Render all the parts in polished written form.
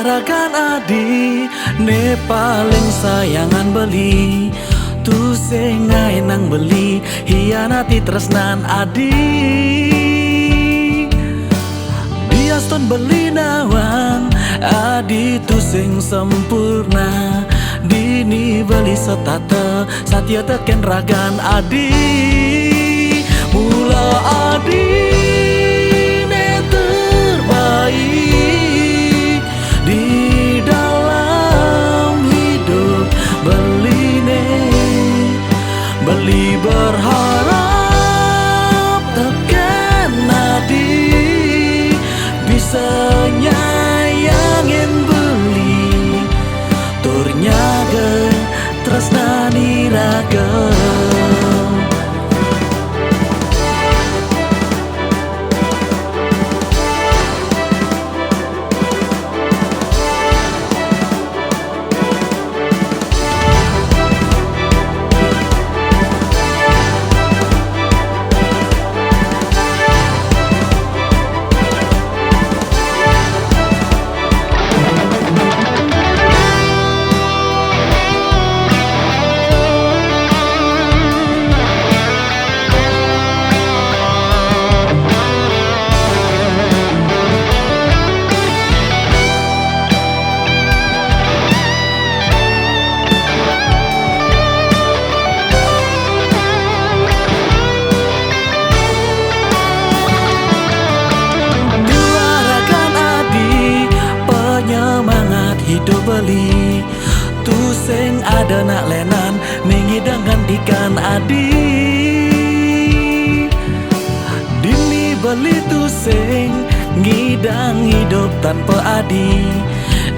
ragan adi ne paling sayangan beli tu sengai nang beli hianati tresnan adi dia ston beli nawang adi tu sing sempurna dini beli setata satya teken ragan adi mula adi ne terbaik di dalam hidup beli berharap teken adi bisa nyayangin beli turnya ke tresnani raga. Hidup beli tu sing ada nak lenan mengidang gantikan adi dini beli tu sing ngidang hidup tanpa adi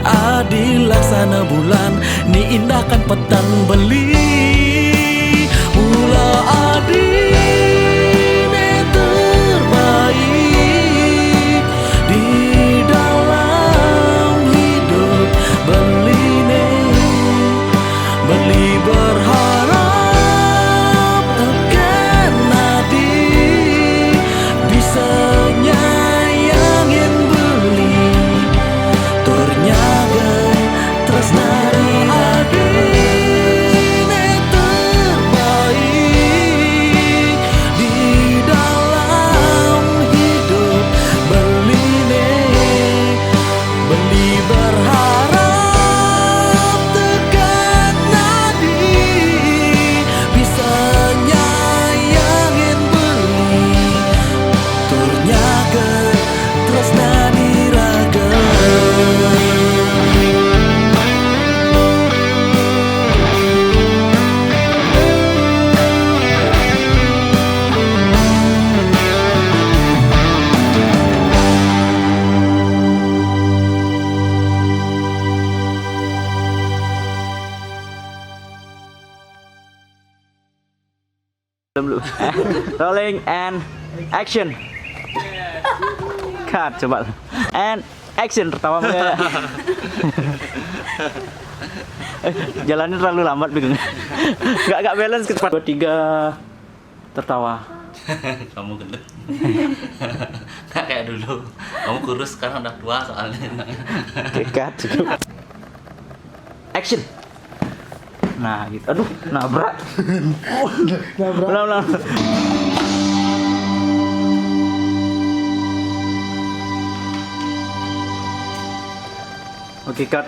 adi laksana bulan ni indahkan petang beli mula adi ne terbaik di beli berharap teken adi bisa nyayangin beli turnyaga tresnani adi ne terbaik di dalam hidup beli berharap Rolling and action. Cut coba. And action tertawa enggak? Jalannya terlalu lambat bingung. Enggak balance ke 2 3 tertawa. Kamu gendut. Nggak kayak dulu. Kamu kurus sekarang udah tua soalnya. Cut cukup. Action. Nah gitu, aduh nabrak. Nabrak. Oke, cut.